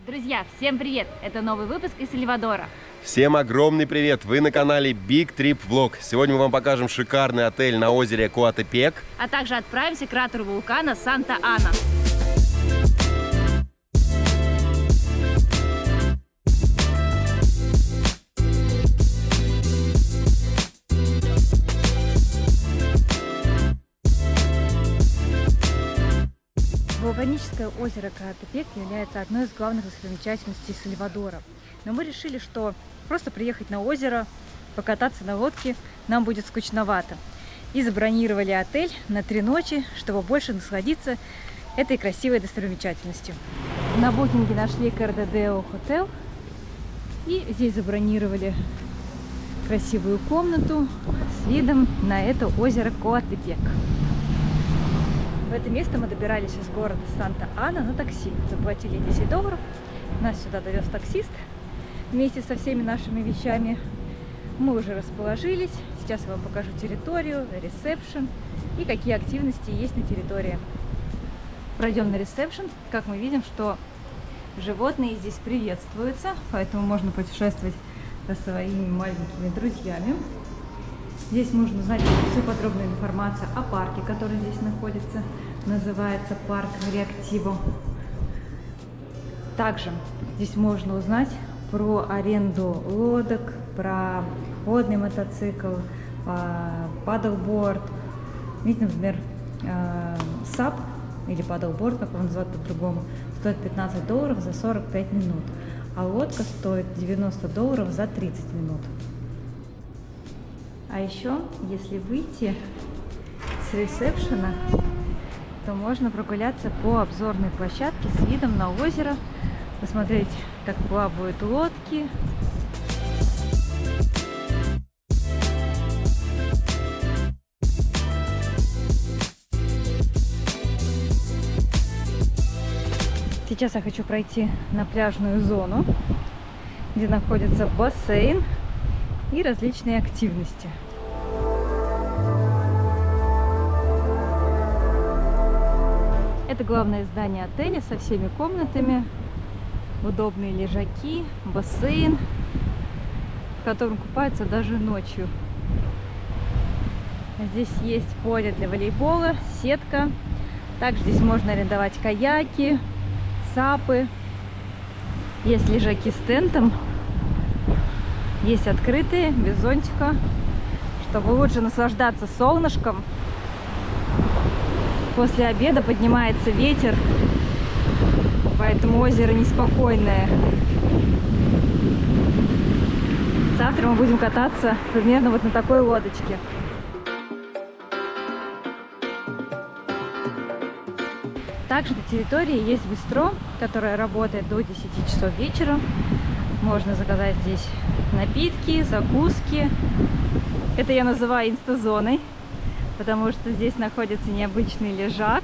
Друзья, всем привет! Это новый выпуск из Сальвадора. Всем огромный привет! Вы на канале Big Trip Vlog. Сегодня мы вам покажем шикарный отель на озере Коатепек. А также отправимся к кратеру вулкана Санта-Ана. Вулканическое озеро Коатепек является одной из главных достопримечательностей Сальвадора. Но мы решили, что просто приехать на озеро, покататься на лодке нам будет скучновато. И забронировали отель на 3 ночи, чтобы больше насладиться этой красивой достопримечательностью. На букинге нашли Кардедео Хотел и здесь забронировали красивую комнату с видом на это озеро Коатепек. В это место мы добирались из города Санта-Ана на такси. Заплатили $10. Нас сюда довез таксист вместе со всеми нашими вещами. Мы уже расположились. Сейчас я вам покажу территорию, ресепшн и какие активности есть на территории. Пройдем на ресепшн. Как мы видим, что животные здесь приветствуются, поэтому можно путешествовать со своими маленькими друзьями. Здесь можно узнать всю подробную информацию о парке, который здесь находится. Называется парк Реактиво. Также здесь можно узнать про аренду лодок, про водный мотоцикл, падлборд. Видите, например, САП или падлборд, как его называют по-другому, стоит $15 за 45 минут, а лодка стоит $90 за 30 минут. А еще, если выйти с ресепшена, то можно прогуляться по обзорной площадке с видом на озеро, посмотреть, как плавают лодки. Сейчас я хочу пройти на пляжную зону, где находится бассейн и различные активности. Это главное здание отеля со всеми комнатами, удобные лежаки, бассейн, в котором купаются даже ночью. Здесь есть поле для волейбола, сетка. Также здесь можно арендовать каяки, сапы. Есть лежаки с тентом. Есть открытые, без зонтика, чтобы лучше наслаждаться солнышком. После обеда поднимается ветер, поэтому озеро неспокойное. Завтра мы будем кататься примерно вот на такой лодочке. Также на территории есть бистро, которое работает до 10 часов вечера. Можно заказать здесь напитки, закуски. Это я называю инстазоной, потому что здесь находится необычный лежак.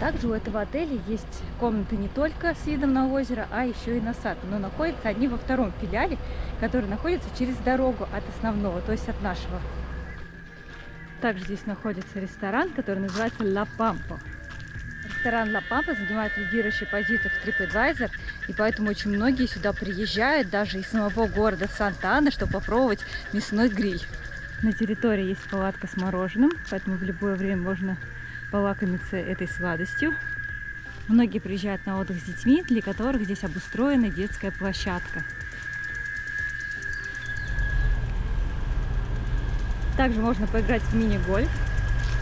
Также у этого отеля есть комнаты не только с видом на озеро, а еще и на сад. Но находятся они во втором филиале, который находится через дорогу от основного, то есть от нашего. Также здесь находится ресторан, который называется Ла Пампа. Ресторан Ла Пампа занимает лидирующие позиции в TripAdvisor, и поэтому очень многие сюда приезжают, даже из самого города Санта-Ана, чтобы попробовать мясной гриль. На территории есть палатка с мороженым, поэтому в любое время можно полакомиться этой сладостью. Многие приезжают на отдых с детьми, для которых здесь обустроена детская площадка. Также можно поиграть в мини-гольф.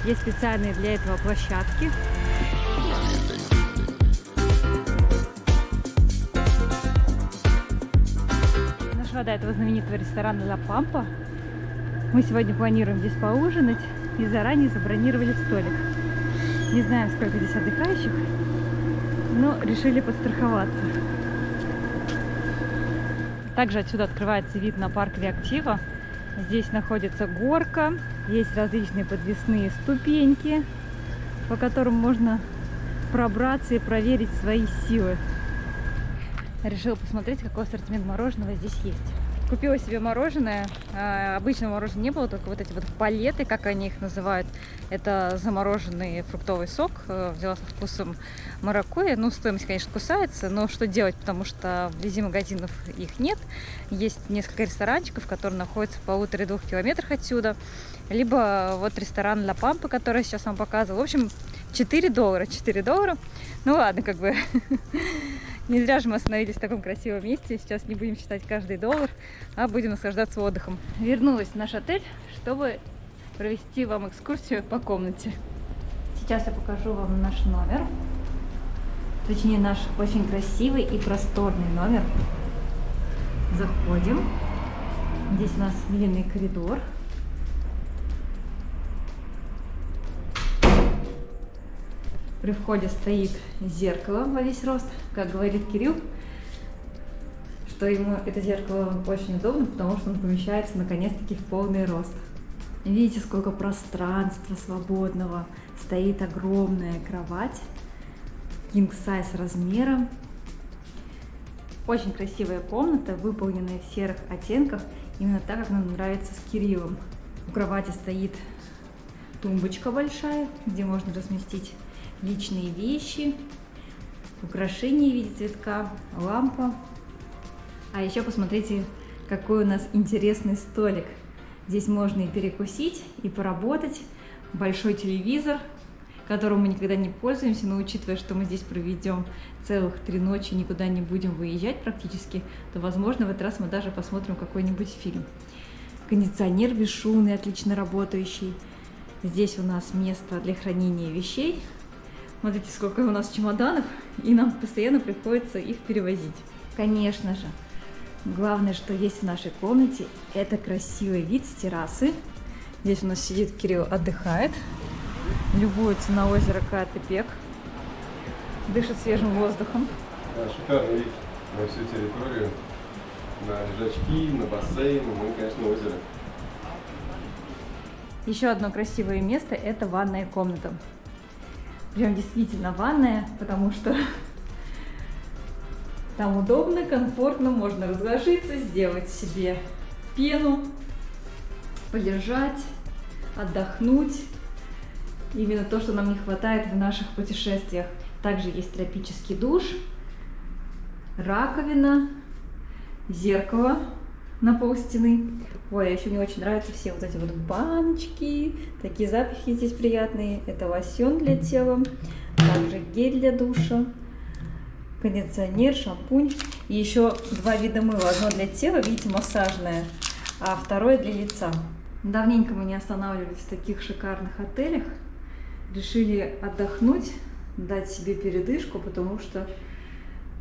Есть специальные для этого площадки. Дошла до этого знаменитого ресторана Ла Пампа. Мы сегодня планируем здесь поужинать и заранее забронировали столик. Не знаем, сколько здесь отдыхающих, но решили подстраховаться. Также отсюда открывается вид на парк Реактиво. Здесь находится горка, есть различные подвесные ступеньки, по которым можно пробраться и проверить свои силы. Решила посмотреть, какой ассортимент мороженого здесь есть. Купила себе мороженое. Обычного мороженого не было, только вот эти вот палеты, как они их называют. Это замороженный фруктовый сок. Взяла со вкусом маракуйя. Ну, стоимость, конечно, кусается, но что делать, потому что вблизи магазинов их нет. Есть несколько ресторанчиков, которые находятся в 1,5-2 километрах отсюда. Либо вот ресторан Ла Пампа, который я сейчас вам показывала. В общем, $4. 4 доллара. Ну ладно, как бы... Не зря же мы остановились в таком красивом месте. Сейчас не будем считать каждый доллар, а будем наслаждаться отдыхом. Вернулась в наш отель, чтобы провести вам экскурсию по комнате. Сейчас я покажу вам наш номер. Точнее, наш очень красивый и просторный номер. Заходим. Здесь у нас длинный коридор. При входе стоит зеркало во весь рост. Как говорит Кирилл, что ему это зеркало очень удобно, потому что он помещается наконец-таки в полный рост. Видите, сколько пространства свободного. Стоит огромная кровать, king size размером. Очень красивая комната, выполненная в серых оттенках, именно так, как нам нравится с Кириллом. У кровати стоит тумбочка большая, где можно разместить личные вещи, украшения в виде цветка, лампа. А еще посмотрите, какой у нас интересный столик. Здесь можно и перекусить, и поработать. Большой телевизор, которым мы никогда не пользуемся, но учитывая, что мы здесь проведем целых 3 ночи, никуда не будем выезжать практически, то, возможно, в этот раз мы даже посмотрим какой-нибудь фильм. Кондиционер бесшумный, отлично работающий. Здесь у нас место для хранения вещей. Смотрите, сколько у нас чемоданов, и нам постоянно приходится их перевозить. Конечно же, главное, что есть в нашей комнате, это красивый вид с террасы. Здесь у нас сидит Кирилл, отдыхает, любуется на озеро Коатепек, дышит свежим воздухом. Да, шикарный вид на всю территорию, на лежачки, на бассейн, ну и, конечно, озеро. Еще одно красивое место – это ванная комната. Прям действительно ванная, потому что там удобно, комфортно, можно разложиться, сделать себе пену, полежать, отдохнуть. Именно то, что нам не хватает в наших путешествиях. Также есть тропический душ, раковина, зеркало на полстены. Ой, а еще мне очень нравятся все вот эти вот баночки, такие запахи здесь приятные. Это лосьон для тела, также гель для душа, кондиционер, шампунь. И еще 2 вида мыла. Одно для тела, видите, массажное, а второе для лица. Давненько мы не останавливались в таких шикарных отелях. Решили отдохнуть, дать себе передышку, потому что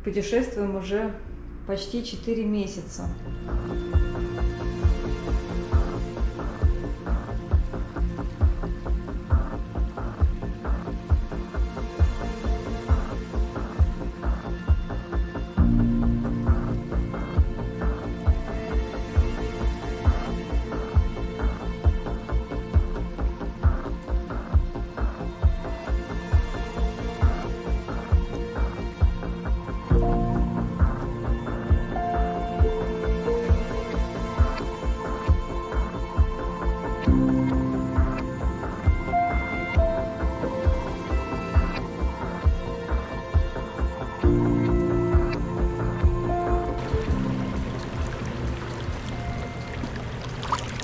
путешествуем уже почти 4 месяца.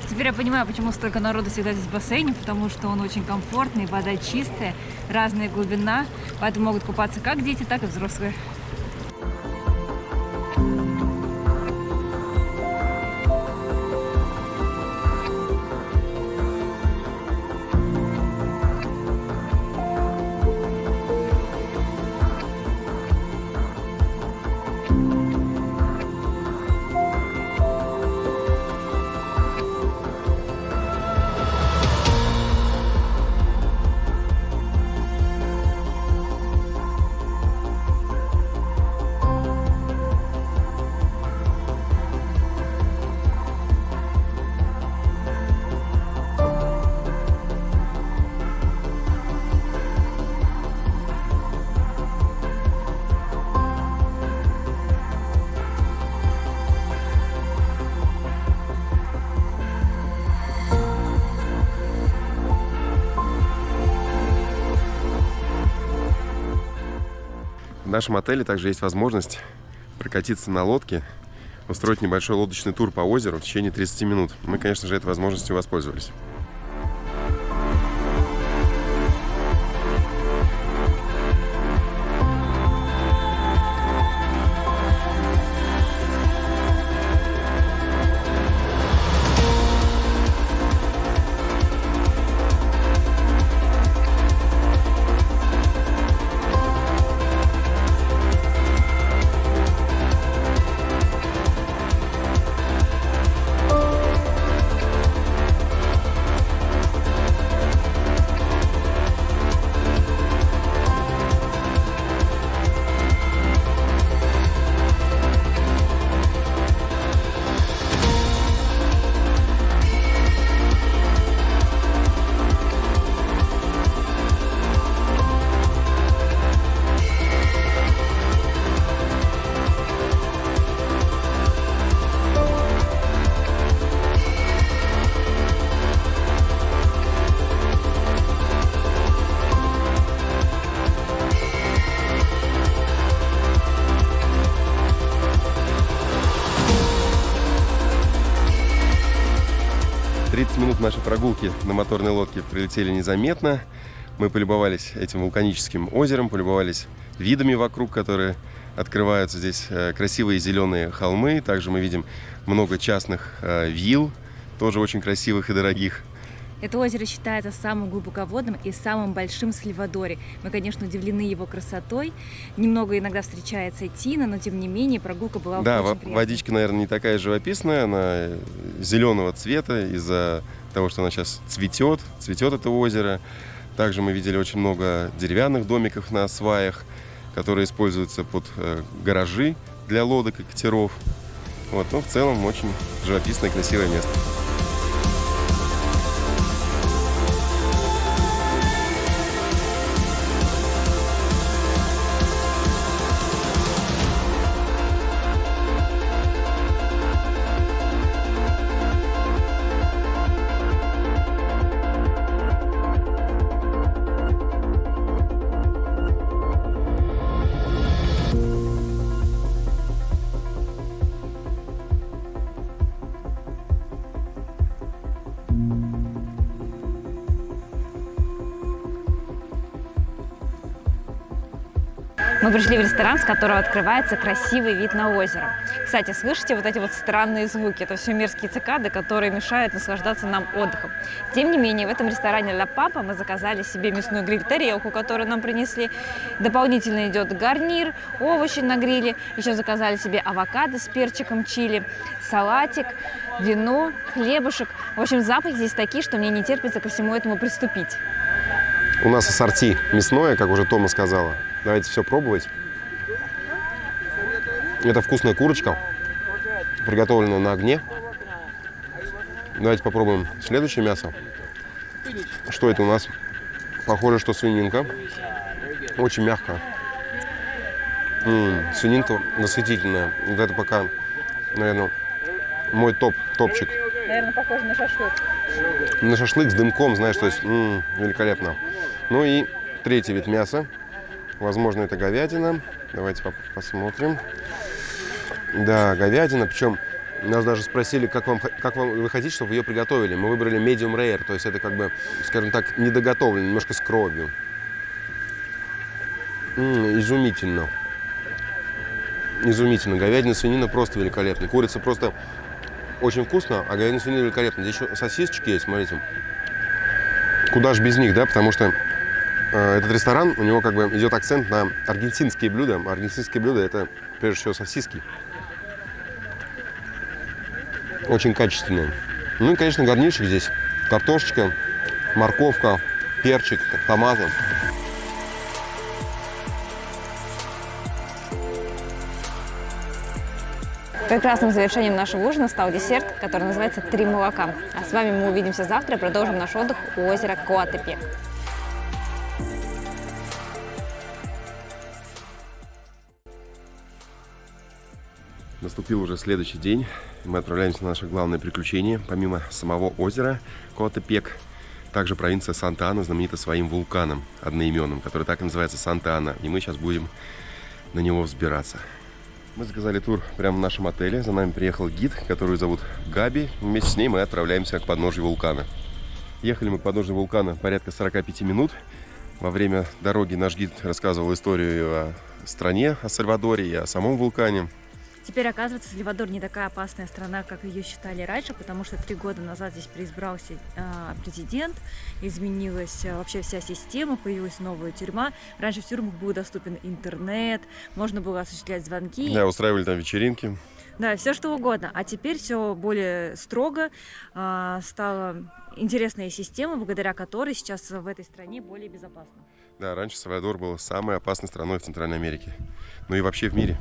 Теперь я понимаю, почему столько народу всегда здесь в бассейне, потому что он очень комфортный, вода чистая, разная глубина, поэтому могут купаться как дети, так и взрослые. нашем отеле также есть возможность прокатиться на лодке, устроить небольшой лодочный тур по озеру в течение 30 минут. Мы, конечно же, этой возможностью воспользовались. Минут нашей прогулки на моторной лодке прилетели незаметно. Мы полюбовались этим вулканическим озером, полюбовались видами вокруг, которые открываются. Здесь красивые зеленые холмы. Также мы видим много частных вилл, тоже очень красивых и дорогих. Это озеро считается самым глубоководным и самым большим в Сальвадоре. Мы, конечно, удивлены его красотой. Немного иногда встречается тина, но тем не менее прогулка была да, очень приятной. Водичка, наверное, не такая живописная, она зеленого цвета из-за того, что она сейчас цветет это озеро. Также мы видели очень много деревянных домиков на сваях, которые используются под гаражи для лодок и катеров. Вот, но в целом очень живописное и красивое место. Мы пришли в ресторан, с которого открывается красивый вид на озеро. Кстати, слышите вот эти вот странные звуки? Это все мерзкие цикады, которые мешают наслаждаться нам отдыхом. Тем не менее, в этом ресторане «Ла Папа» мы заказали себе мясную гриль-тарелку, которую нам принесли. Дополнительно идет гарнир, овощи на гриле. Еще заказали себе авокадо с перчиком чили, салатик, вино, хлебушек. В общем, запахи здесь такие, что мне не терпится ко всему этому приступить. У нас ассорти мясное, как уже Тома сказала. Давайте все пробовать. Это вкусная курочка, приготовленная на огне. Давайте попробуем следующее мясо. Что это у нас? Похоже, что свининка. Очень мягкая. Свининка восхитительная. Вот это пока, наверное, мой топчик. Наверное, похоже на шашлык. На шашлык с дымком, знаешь, то есть великолепно. Ну и третий вид мяса. Возможно, это говядина. Давайте посмотрим. Да, говядина. Причем нас даже спросили, как вы хотите, чтобы ее приготовили. Мы выбрали medium rare, то есть это как бы, скажем так, недоготовлено, немножко с кровью. Изумительно. Изумительно. Говядина, свинина просто великолепна. Курица просто очень вкусно, а говядина, свинина великолепна. Здесь еще сосисочки есть, смотрите. Куда ж без них, да, потому что этот ресторан, у него как бы идет акцент на аргентинские блюда. Аргентинские блюда – это, прежде всего, сосиски. Очень качественные. Ну и, конечно, гарнирчик здесь. Картошечка, морковка, перчик, томаты. Прекрасным завершением нашего ужина стал десерт, который называется «Три молока». А с вами мы увидимся завтра и продолжим наш отдых у озера Коатепек. Наступил уже следующий день. Мы отправляемся на наше главное приключение. Помимо самого озера Коатепек, также провинция Санта-Ана знаменита своим вулканом одноименным, который так и называется Санта-Ана. И мы сейчас будем на него взбираться. Мы заказали тур прямо в нашем отеле. За нами приехал гид, которую зовут Габи. Вместе с ней мы отправляемся к подножию вулкана. Ехали мы к подножию вулкана порядка 45 минут. Во время дороги наш гид рассказывал историю о стране, о Сальвадоре и о самом вулкане. Теперь, оказывается, Сальвадор не такая опасная страна, как ее считали раньше, потому что 3 года назад здесь переизбрался президент, изменилась вообще вся система, появилась новая тюрьма. Раньше в тюрьмах был доступен интернет, можно было осуществлять звонки. Да, устраивали там вечеринки. Да, все что угодно. А теперь все более строго, стала интересная система, благодаря которой сейчас в этой стране более безопасно. Да, раньше Сальвадор был самой опасной страной в Центральной Америке. Ну и вообще в мире.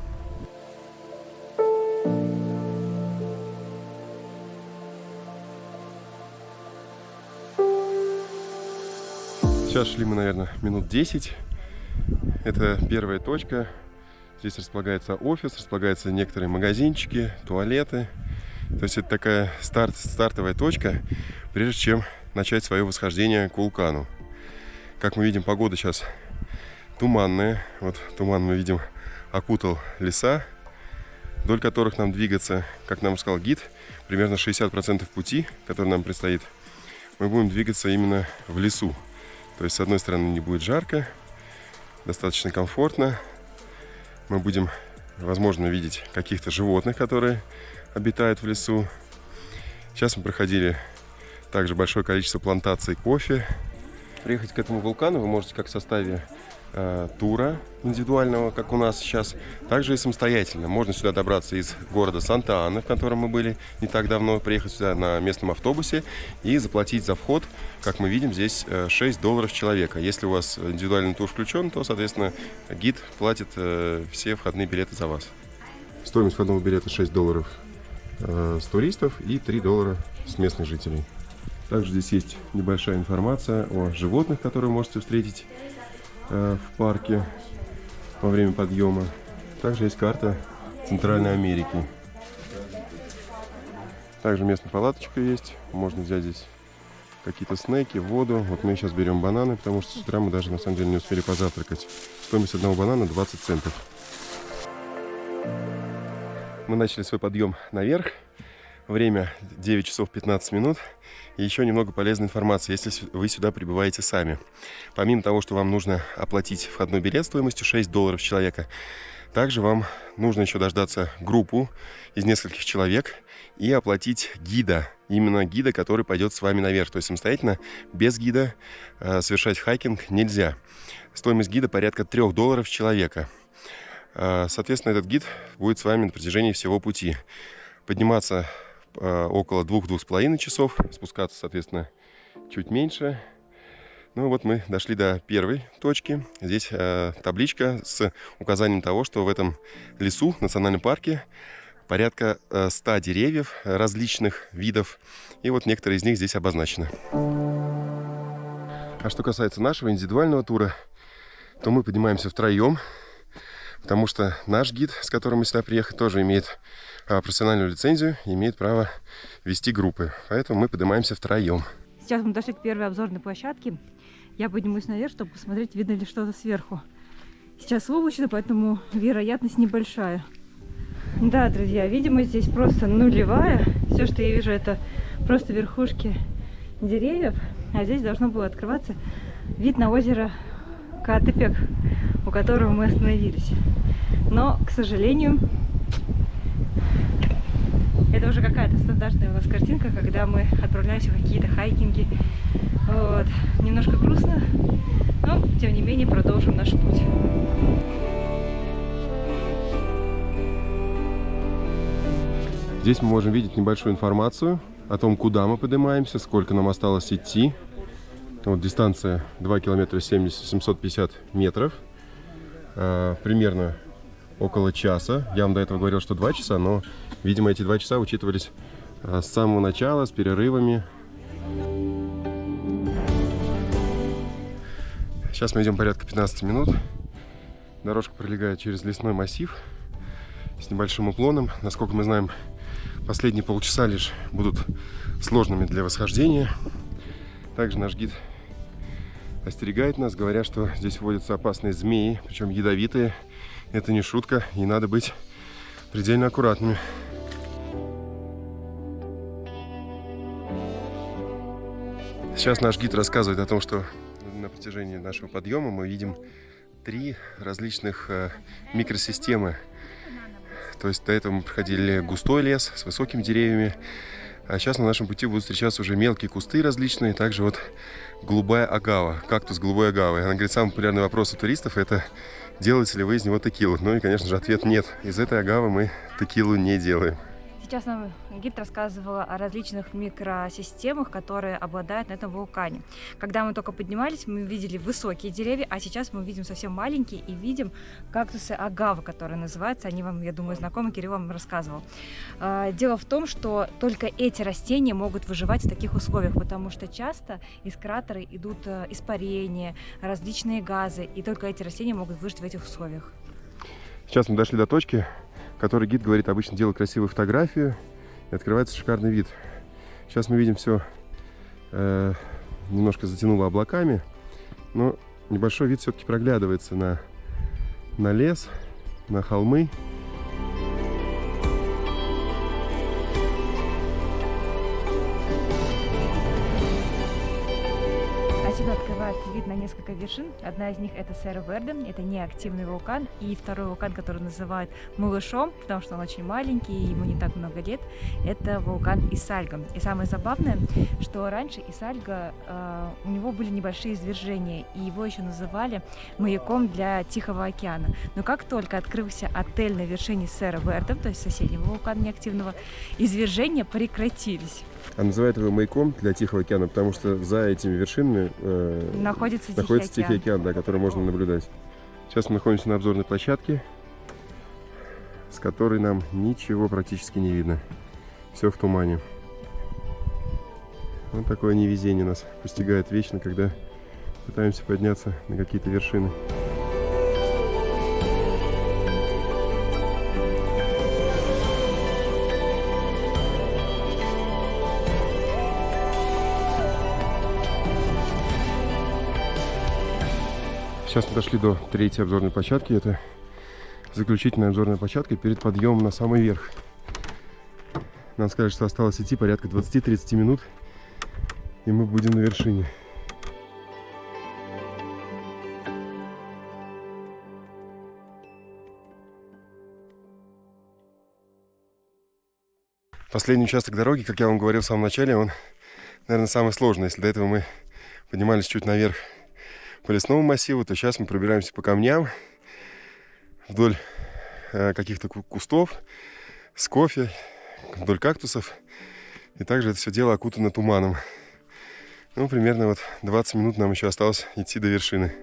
Сейчас шли мы, наверное, минут 10. Это первая точка. Здесь располагается офис, располагаются некоторые магазинчики, туалеты. То есть это такая стартовая точка, прежде чем начать свое восхождение к вулкану. Как мы видим, погода сейчас туманная. Вот туман, мы видим, окутал леса, вдоль которых нам двигаться, как нам сказал гид, примерно 60% пути, который нам предстоит, мы будем двигаться именно в лесу. То есть, с одной стороны, не будет жарко, достаточно комфортно. Мы будем, возможно, видеть каких-то животных, которые обитают в лесу. Сейчас мы проходили также большое количество плантаций кофе. Приехать к этому вулкану вы можете как в составе тура индивидуального, как у нас сейчас, также и самостоятельно. Можно сюда добраться из города Санта-Ана, в котором мы были не так давно, приехать сюда на местном автобусе и заплатить за вход. Как мы видим, здесь $6 с человека. Если у вас индивидуальный тур включен, то, соответственно, гид платит все входные билеты за вас. Стоимость входного билета $6 с туристов и $3 с местных жителей. Также здесь есть небольшая информация о животных, которые вы можете встретить в парке во время подъема. Также есть карта Центральной Америки. Также местная палаточка есть. Можно взять здесь какие-то снеки, воду. Вот мы сейчас берем бананы, потому что с утра мы даже на самом деле не успели позавтракать. Стоимость одного банана 20 центов. Мы начали свой подъем наверх. Время 9 часов 15 минут. И еще немного полезной информации, если вы сюда прибываете сами. Помимо того, что вам нужно оплатить входной билет стоимостью $6 с человека, также вам нужно еще дождаться группу из нескольких человек и оплатить гида. Именно гида, который пойдет с вами наверх. То есть самостоятельно, без гида, совершать хайкинг нельзя. Стоимость гида порядка $3 с человека. Соответственно, этот гид будет с вами на протяжении всего пути. Подниматься около 2-2,5 часов, спускаться, соответственно, чуть меньше. Ну вот мы дошли до первой точки. Здесь табличка с указанием того, что в этом лесу, в национальном парке, порядка 100 деревьев различных видов. И вот некоторые из них здесь обозначены. А что касается нашего индивидуального тура, то мы поднимаемся втроем, потому что наш гид, с которым мы сюда приехали, тоже имеет профессиональную лицензию, имеет право вести группы. Поэтому мы поднимаемся втроем. Сейчас мы дошли к первой обзорной площадке. Я поднимусь наверх, чтобы посмотреть, видно ли что-то сверху. Сейчас облачно, поэтому вероятность небольшая. Да, друзья, видимость здесь просто нулевая. Все, что я вижу, это просто верхушки деревьев. А здесь должно было открываться вид на озеро Коатепек, у которого мы остановились. Но, к сожалению, это уже какая-то стандартная у нас картинка, когда мы отправляемся в какие-то хайкинги. Вот. Немножко грустно, но, тем не менее, продолжим наш путь. Здесь мы можем видеть небольшую информацию о том, куда мы поднимаемся, сколько нам осталось идти. Вот дистанция 2 километра 750 метров. Примерно около часа. Я вам до этого говорил, что 2 часа, но, видимо, эти 2 часа учитывались с самого начала, с перерывами. Сейчас мы идем порядка 15 минут. Дорожка пролегает через лесной массив с небольшим уклоном. Насколько мы знаем, последние полчаса лишь будут сложными для восхождения. Также наш гид остерегает нас, говоря, что здесь водятся опасные змеи, причем ядовитые. Это не шутка, и надо быть предельно аккуратными. Сейчас наш гид рассказывает о том, что на протяжении нашего подъема мы видим 3 различных микросистемы. То есть до этого мы проходили густой лес с высокими деревьями, а сейчас на нашем пути будут встречаться уже мелкие кусты различные, также вот голубая агава, кактус голубой агавы. Она говорит, самый популярный вопрос у туристов — это делаете ли вы из него текилу? Ну и, конечно же, ответ нет. Из этой агавы мы текилу не делаем. Сейчас нам гид рассказывала о различных микросистемах, которые обладают на этом вулкане. Когда мы только поднимались, мы видели высокие деревья, а сейчас мы видим совсем маленькие и видим кактусы агавы, которые называются. Они вам, я думаю, знакомы, Кирилл вам рассказывал. Дело в том, что только эти растения могут выживать в таких условиях, потому что часто из кратера идут испарения, различные газы, и только эти растения могут выжить в этих условиях. Сейчас мы дошли до точки, который гид говорит, обычно делают красивую фотографию, и открывается шикарный вид. Сейчас мы видим все немножко затянуло облаками, но небольшой вид все-таки проглядывается на лес, на холмы. Отсюда открывается вид на несколько вершин. Одна из них — это Серра-Верде, это неактивный вулкан. И второй вулкан, который называют малышом, потому что он очень маленький, ему не так много лет, это вулкан Исальга. И самое забавное, что раньше Исальга, у него были небольшие извержения, и его еще называли маяком для Тихого океана. Но как только открылся отель на вершине Серра-Верде, то есть соседнего вулкана неактивного, извержения прекратились. А называют его маяком для Тихого океана, потому что за этими вершинами находится Тихий океан, да, который можно наблюдать. Сейчас мы находимся на обзорной площадке, с которой нам ничего практически не видно. Все в тумане. Вот такое невезение нас постигает вечно, когда пытаемся подняться на какие-то вершины. Сейчас мы дошли до 3-й обзорной площадки. Это заключительная обзорная площадка перед подъемом на самый верх. Нам сказали, что осталось идти порядка 20-30 минут, и мы будем на вершине. Последний участок дороги, как я вам говорил в самом начале, он, наверное, самый сложный. Если до этого мы поднимались чуть наверх по лесному массиву, то сейчас мы пробираемся по камням вдоль каких-то кустов с кофе, вдоль кактусов. И также это все дело окутано туманом. Ну, примерно вот 20 минут нам еще осталось идти до вершины.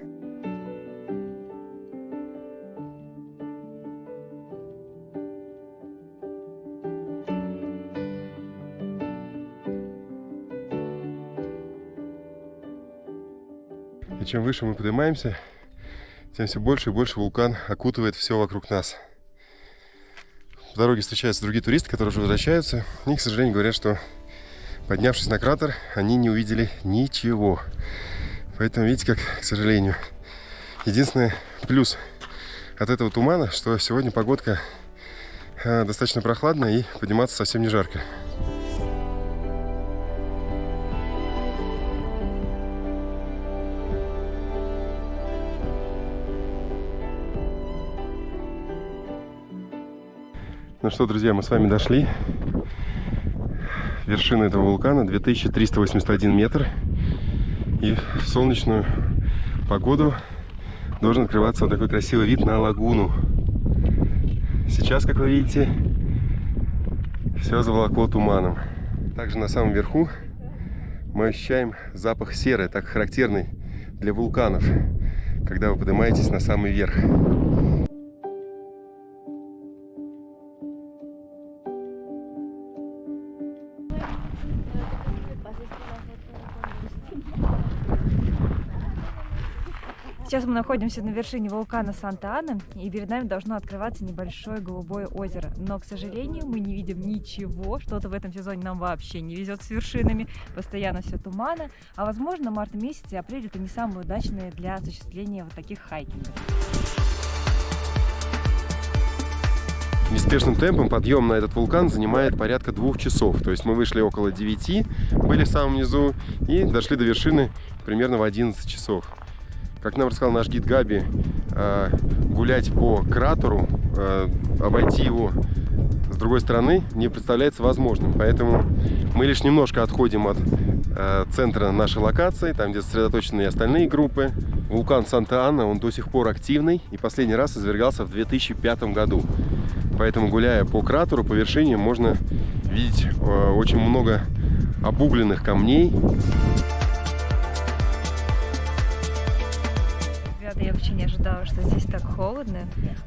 И чем выше мы поднимаемся, тем все больше и больше вулкан окутывает все вокруг нас. В дороге встречаются другие туристы, которые уже возвращаются. И, к сожалению, говорят, что, поднявшись на кратер, они не увидели ничего. Поэтому, видите, как, к сожалению, единственный плюс от этого тумана, что сегодня погодка достаточно прохладная и подниматься совсем не жарко. Ну что, друзья, мы с вами дошли. Вершина этого вулкана 2381 метр. И в солнечную погоду должен открываться вот такой красивый вид на лагуну. Сейчас, как вы видите, все заволокло туманом. Также на самом верху мы ощущаем запах серы, так характерный для вулканов, когда вы поднимаетесь на самый верх. Сейчас мы находимся на вершине вулкана Санта-Ана, и перед нами должно открываться небольшое голубое озеро. Но, к сожалению, мы не видим ничего. Что-то в этом сезоне нам вообще не везет с вершинами. Постоянно все тумана. А возможно, март месяц и апрель — это не самые удачные для осуществления вот таких хайкингов. неспешным темпом подъем на этот вулкан занимает порядка 2 часов. То есть мы вышли около 9, были в самом низу, и дошли до вершины примерно в 11 часов. Как нам рассказал наш гид Габи, гулять по кратеру, обойти его с другой стороны не представляется возможным. Поэтому мы лишь немножко отходим от центра нашей локации, там, где сосредоточены и остальные группы. Вулкан Санта-Ана, он до сих пор активный и последний раз извергался в 2005 году. Поэтому, гуляя по кратеру, по вершине, можно видеть очень много обугленных камней. Я вообще не ожидала, что здесь так холодно,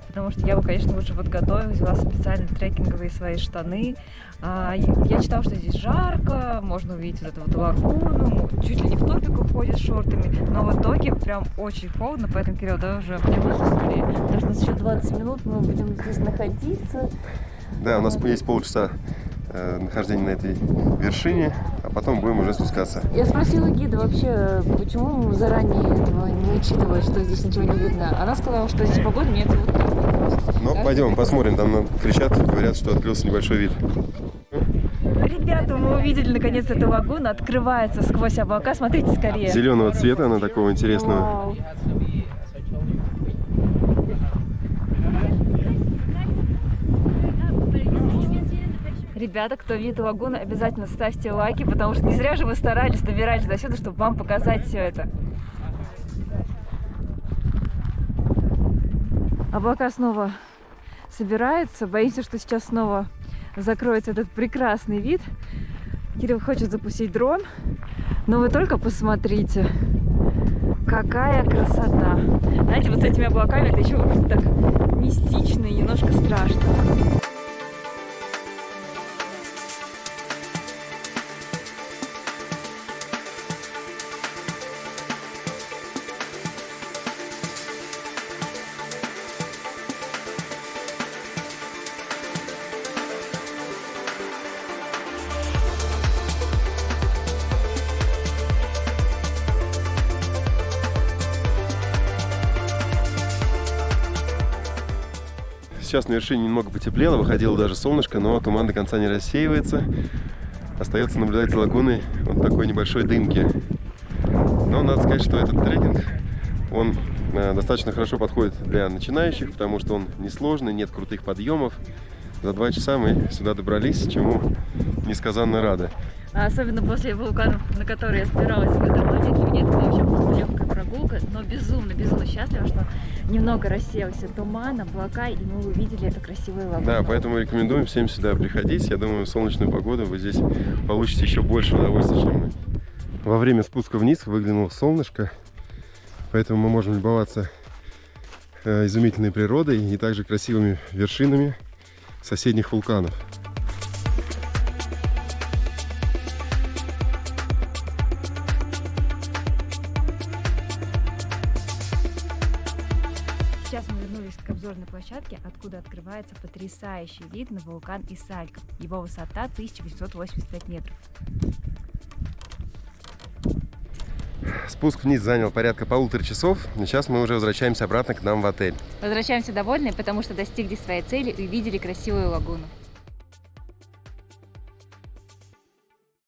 потому что я бы, конечно, лучше подготовилась, взяла специальные трекинговые свои штаны. Я читала, что здесь жарко, можно увидеть вот эту вот лагуну, чуть ли не в топик уходит с шортами, но в итоге прям очень холодно, поэтому, Кирилл, давай уже одеваться скорее, потому что у нас еще 20 минут, мы будем здесь находиться. Да, у нас есть полчаса нахождения на этой вершине, а потом будем уже спускаться. Я спросила гида вообще, почему заранее этого не учитывать, что здесь ничего не видно. Она сказала, что здесь погода меняется вот так вот. Ну, пойдем, посмотрим, там нам кричат, говорят, что открылся небольшой вид. Ребята, мы увидели наконец эту лагуну, открывается сквозь облака, смотрите скорее. Зеленого цвета, она такого интересного. Вау. Ребята, кто видит лагуну, обязательно ставьте лайки, потому что не зря же вы старались, добирались до сюда, чтобы вам показать все это. Облака снова собираются, боимся, что сейчас снова закроется этот прекрасный вид. Кирилл хочет запустить дрон, но вы только посмотрите, какая красота. Знаете, вот с этими облаками это еще так мистично и немножко страшно. Сейчас на вершине немного потеплело, выходило даже солнышко, но туман до конца не рассеивается. Остается наблюдать за лагуной вот такой небольшой дымки. Но надо сказать, что этот трекинг, он достаточно хорошо подходит для начинающих, потому что он несложный, нет крутых подъемов. За 2 часа мы сюда добрались, чему несказанно рады. Особенно после вулканов, на которые я собиралась в Гватемале, для меня это была вообще просто легкая прогулка, но безумно счастлива, что немного рассеялся туман, облака, и мы увидели эту красивую лагуну. Да, поэтому рекомендуем всем сюда приходить. Я думаю, в солнечную погоду вы здесь получите еще больше удовольствия, чем мы. Во время спуска вниз выглянуло солнышко, поэтому мы можем любоваться изумительной природой и также красивыми вершинами соседних вулканов. Сейчас мы вернулись к обзорной площадке, откуда открывается потрясающий вид на вулкан Исальков. Его высота 1885 метров. Спуск вниз занял порядка 1,5 часов, и сейчас мы уже возвращаемся обратно к нам в отель. Возвращаемся довольны, потому что достигли своей цели и увидели красивую лагуну.